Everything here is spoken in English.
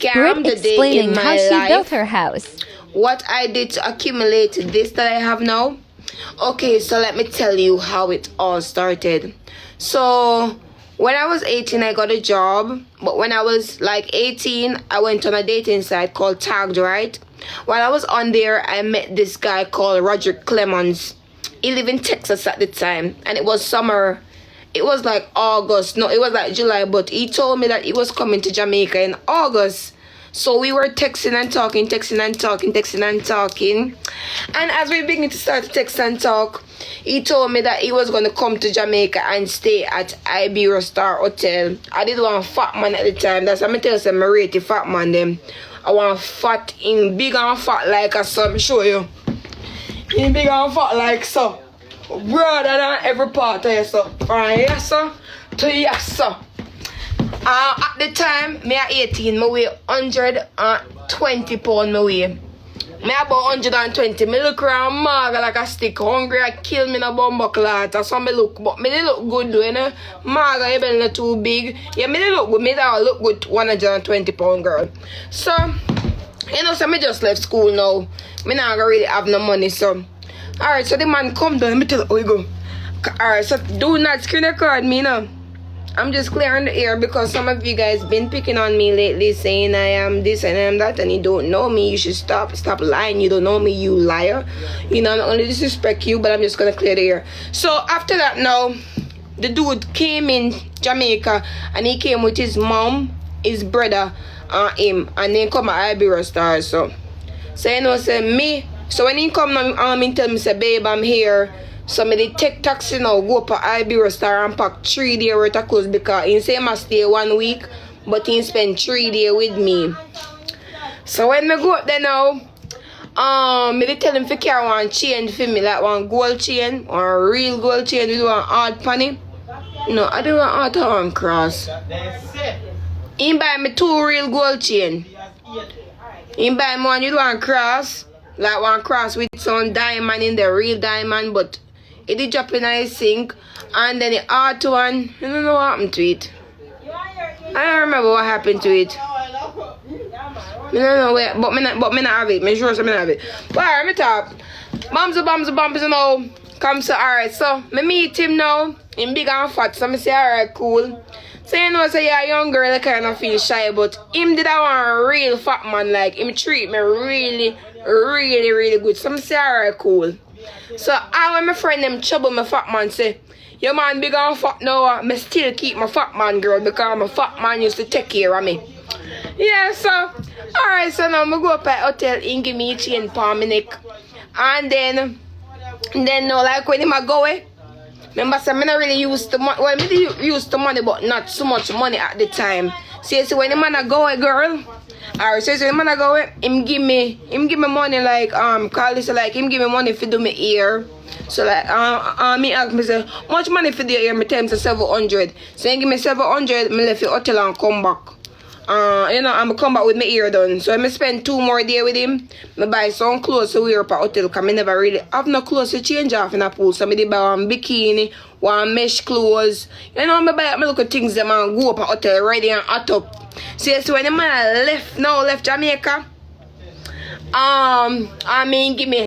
Scam the day explaining in my how she life. built her house. What I did to accumulate this that I have now. Okay, so let me tell you how it all started. So when I was 18, I got a job. But when I was like 18, I went on a dating site called Tagged, right? While I was on there, I met this guy called Roger Clemens. He lived in Texas at the time, and it was summer. It was like August. No, it was like July, but he told me that he was coming to Jamaica in August. So we were texting and talking, texting and talking, texting and talking. And as we began to start to text and talk, he told me that he was going to come to Jamaica and stay at Ibero Star Hotel. I did want fat man at the time. That's what I tell you, I rate the fat man them. I want fat in big and fat like a son. Show you. In big and fat like so. Broader than every part of yourself. From yes sir to yes sir. At the time, me at 18, me weigh 120 pounds me weigh. Me about 120. Me look around maga like a stick. Hungry, I kill me in a bumbuckle. That's how me look. But me dey look good though, you know. Maga, your belly not too big. Yeah, me dey look good. Me dey look good 120 pound girl. So, you know, so me just left school now. Me not really have no money, so. Alright, so the man come down. Let me tell you how we go. Alright, so do not screen record me now. I'm just clearing the air because some of you guys been picking on me lately, saying I am this and I am that, and you don't know me. You should stop lying. You don't know me, you liar. You know, I not only disrespect you, but I'm just gonna clear the air. So after that now, the dude came in Jamaica and he came with his mom, his brother, and him, and then come at Ibero Star. So you know, say me. So when he come now, he tell me, say, babe, I'm here. So me dey take taxi now, go up to Ibero Star and pack 3 days worth of clothes because he say I stay 1 week, but he spend 3 days with me. So when me go up there now, me dey tell him to carry one chain for me, like one gold chain, or a real gold chain with one hard penny. No, I don't want hard arm cross. He buy me 2 real gold chain. He buy me one with one cross. Like one cross with some diamond in the real diamond, but it did drop in a sink. And then the art one, I don't know what happened to it. I don't remember what happened to it. I don't know where, but me not have it. Me sure so me not have it. But alright, me talk. Bums, you know. Come so alright, so me meet him now. Him big and fat, so me say alright, cool. So you know, say you're a young girl, I kind of feel shy, but him did that one real fat man, like him treat me really good. So I say alright, cool. So I when my friend them trouble my fat man say, your man big and fat now, me still keep my fat man girl because my fat man used to take care of me. Yeah, so alright, so now I go up at hotel and give me a chain for my neck. And then no, like when him a go away. Remember, so I not really used the money. Well, I used the money, but not so much money at the time. So when the man a go away, girl. Alright, so when the man a go away, him give me money like call this like him give me money for do me ear. So like me ask me say, much money for the ear? Me tell him say 700. So he give me 700, me left the hotel and come back. You know, I'm come back with my ear done. So I spend 2 more days with him. I buy some clothes to wear up at hotel because I never really have no clothes to change off in a pool. So I buy one bikini, one mesh clothes. You know, I buy look at things that man go up at hotel ready and hot up. So when the man left Jamaica, I mean give me